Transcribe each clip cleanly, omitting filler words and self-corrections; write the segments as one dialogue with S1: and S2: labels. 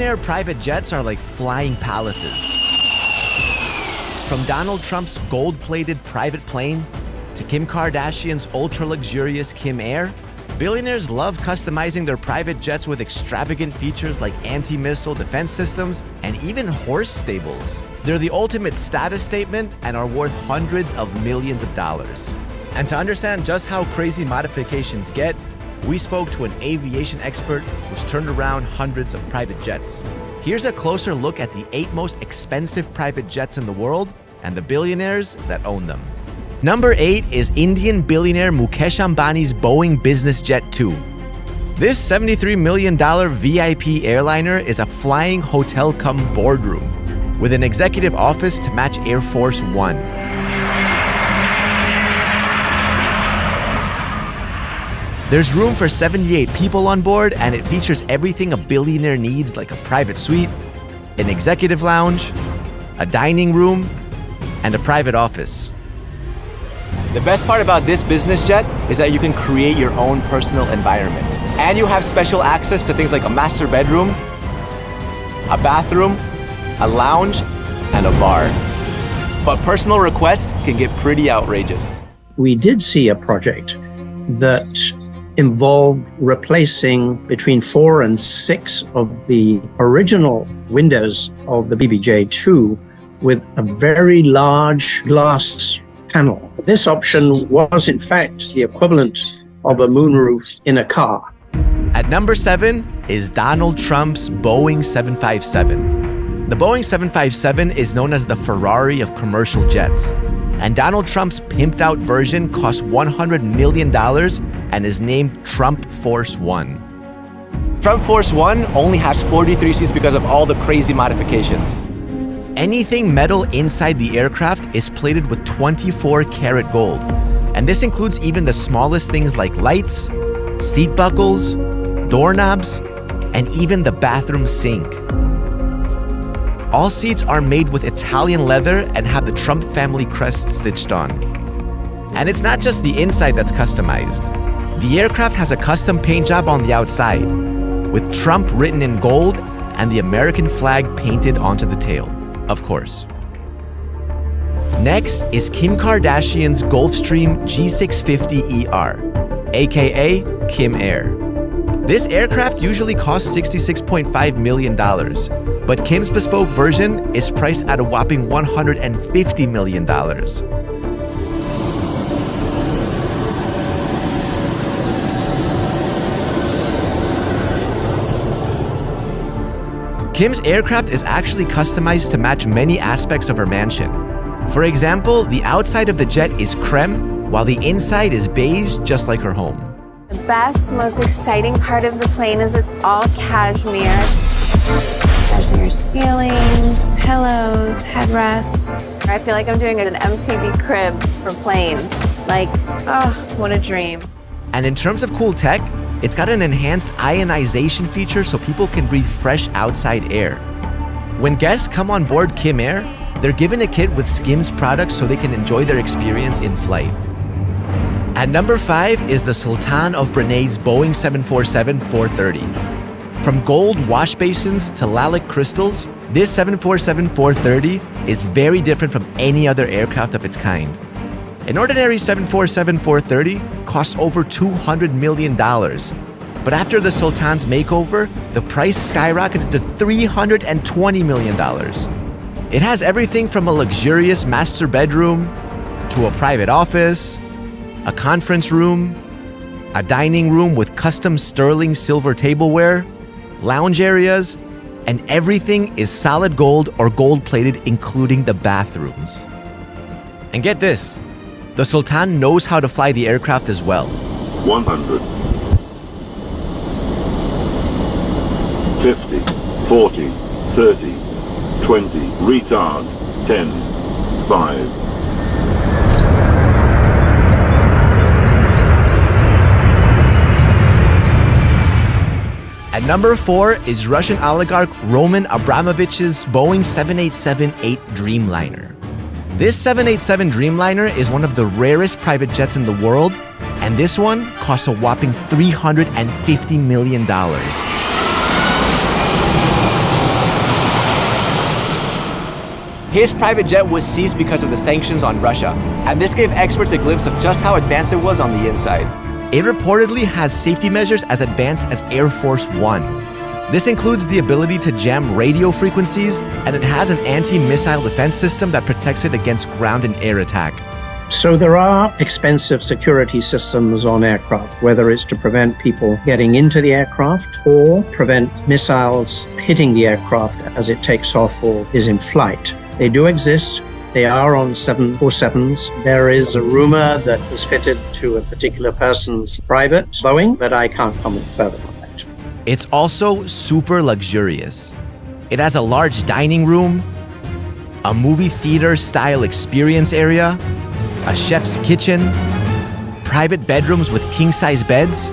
S1: Billionaire private jets are like flying palaces. From Donald Trump's gold-plated private plane to Kim Kardashian's ultra-luxurious Kim Air, billionaires love customizing their private jets with extravagant features like anti-missile defense systems and even horse stables. They're the ultimate status statement and are worth hundreds of millions of dollars. And to understand just how crazy modifications get, we spoke to an aviation expert who's turned around hundreds of private jets. Here's a closer look at the 8 most expensive private jets in the world and the billionaires that own them. Number 8 is Indian billionaire Mukesh Ambani's Boeing Business Jet 2. This $73 million VIP airliner is a flying hotel-cum-boardroom with an executive office to match Air Force One. There's room for 78 people on board, and it features everything a billionaire needs, like a private suite, an executive lounge, a dining room, and a private office. The best part about this business jet is that you can create your own personal environment. And you have special access to things like a master bedroom, a bathroom, a lounge, and a bar. But personal requests can get pretty outrageous.
S2: We did see a project that involved replacing between 4 and 6 of the original windows of the BBJ-2 with a very large glass panel. This option was in fact the equivalent of a moonroof in a car.
S1: At number 7 is Donald Trump's Boeing 757. The Boeing 757 is known as the Ferrari of commercial jets. And Donald Trump's pimped out version costs $100 million and is named Trump Force One. Trump Force One only has 43 seats because of all the crazy modifications. Anything metal inside the aircraft is plated with 24-karat gold. And this includes even the smallest things like lights, seat buckles, doorknobs, and even the bathroom sink. All seats are made with Italian leather and have the Trump family crest stitched on. And it's not just the inside that's customized. The aircraft has a custom paint job on the outside, with Trump written in gold and the American flag painted onto the tail, of course. Next is Kim Kardashian's Gulfstream G650ER, aka Kim Air. This aircraft usually costs $66.5 million, but Kim's bespoke version is priced at a whopping $150 million. Kim's aircraft is actually customized to match many aspects of her mansion. For example, the outside of the jet is creme, while the inside is beige, just like her home.
S3: The best, most exciting part of the plane is it's all cashmere. Cashmere ceilings, pillows, headrests. I feel like I'm doing an MTV Cribs for planes. Like, oh, what a dream.
S1: And in terms of cool tech, it's got an enhanced ionization feature so people can breathe fresh outside air. When guests come on board Kim Air, they're given a kit with Skims products so they can enjoy their experience in flight. At number 5 is the Sultan of Brunei's Boeing 747-430. From gold wash basins to lilac crystals, this 747-430 is very different from any other aircraft of its kind. An ordinary 747-430 costs over $200 million. But after the Sultan's makeover, the price skyrocketed to $320 million. It has everything from a luxurious master bedroom to a private office, a conference room, a dining room with custom sterling silver tableware, lounge areas, and everything is solid gold or gold-plated, including the bathrooms. And get this, the Sultan knows how to fly the aircraft as well.
S4: 100, 50, 40, 30, 20, retard, 10, 5.
S1: At number 4 is Russian oligarch Roman Abramovich's Boeing 787-8 Dreamliner. This 787 Dreamliner is one of the rarest private jets in the world, and this one costs a whopping $350 million. His private jet was seized because of the sanctions on Russia, and this gave experts a glimpse of just how advanced it was on the inside. It reportedly has safety measures as advanced as Air Force One. This includes the ability to jam radio frequencies, and it has an anti-missile defense system that protects it against ground and air attack.
S2: So there are expensive security systems on aircraft, whether it's to prevent people getting into the aircraft or prevent missiles hitting the aircraft as it takes off or is in flight. They do exist. They are on 747s. There is a rumor that is fitted to a particular person's private Boeing, but I can't comment further on that.
S1: It's also super luxurious. It has a large dining room, a movie theater style experience area, a chef's kitchen, private bedrooms with king-size beds,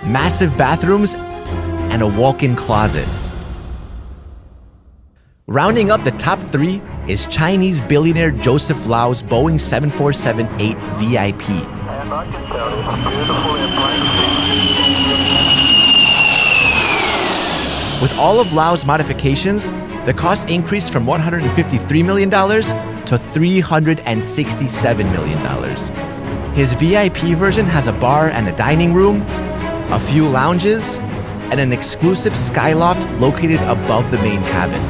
S1: massive bathrooms, and a walk-in closet. Rounding up the top three is Chinese billionaire Joseph Lau's Boeing 747-8 VIP.
S5: And I can tell it's beautifully in place.
S1: With all of Lau's modifications, the cost increased from $153 million to $367 million. His VIP version has a bar and a dining room, a few lounges, and an exclusive skyloft located above the main cabin.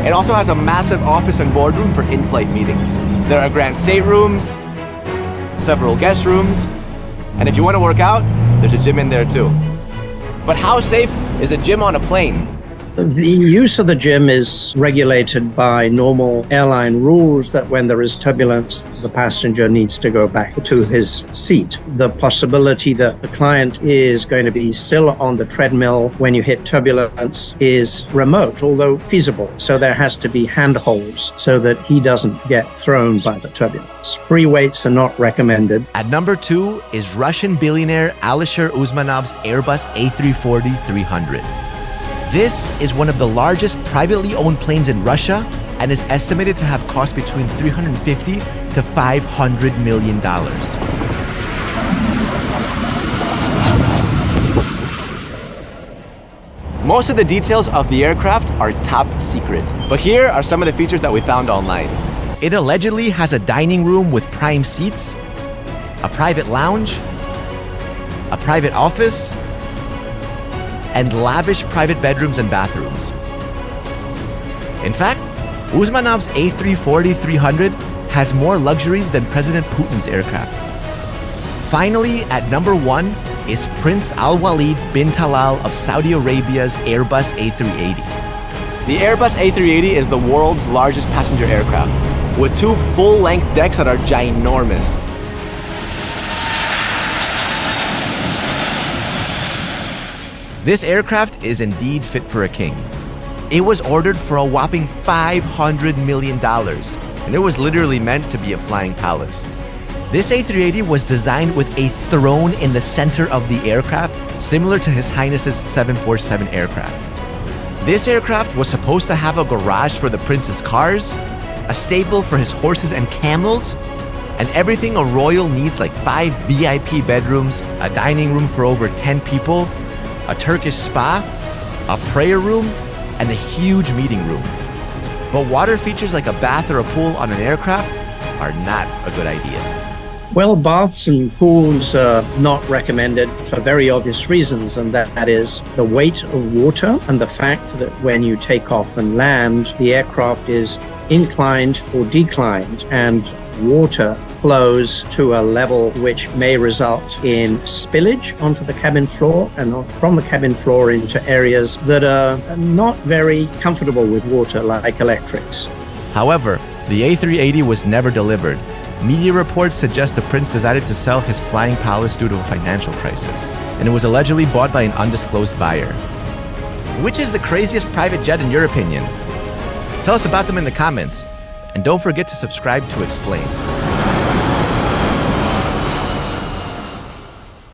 S1: It also has a massive office and boardroom for in-flight meetings. There are grand staterooms, several guest rooms, and if you want to work out, there's a gym in there too. But how safe is a gym on a plane?
S2: The use of the gym is regulated by normal airline rules that when there is turbulence, the passenger needs to go back to his seat. The possibility that the client is going to be still on the treadmill when you hit turbulence is remote, although feasible. So there has to be handholds so that he doesn't get thrown by the turbulence. Free weights are not recommended.
S1: At number 2 is Russian billionaire Alisher Usmanov's Airbus A340-300. This is one of the largest privately owned planes in Russia and is estimated to have cost between $350 to $500 million. Most of the details of the aircraft are top secret, but here are some of the features that we found online. It allegedly has a dining room with prime seats, a private lounge, a private office, and lavish private bedrooms and bathrooms. In fact, Usmanov's A340-300 has more luxuries than President Putin's aircraft. Finally, at number 1 is Prince Al-Walid bin Talal of Saudi Arabia's Airbus A380. The Airbus A380 is the world's largest passenger aircraft, with 2 full-length decks that are ginormous. This aircraft is indeed fit for a king. It was ordered for a whopping $500 million, and it was literally meant to be a flying palace. This A380 was designed with a throne in the center of the aircraft, similar to His Highness's 747 aircraft. This aircraft was supposed to have a garage for the prince's cars, a stable for his horses and camels, and everything a royal needs, like 5 VIP bedrooms, a dining room for over 10 people, a Turkish spa, a prayer room, and a huge meeting room. But water features like a bath or a pool on an aircraft are not a good idea.
S2: Well, baths and pools are not recommended for very obvious reasons, and that is the weight of water and the fact that when you take off and land, the aircraft is inclined or declined, and water flows to a level which may result in spillage onto the cabin floor and from the cabin floor into areas that are not very comfortable with water, like electrics.
S1: However, the A380 was never delivered. Media reports suggest the prince decided to sell his flying palace due to a financial crisis, and it was allegedly bought by an undisclosed buyer. Which is the craziest private jet in your opinion? Tell us about them in the comments, and don't forget to subscribe to Explain.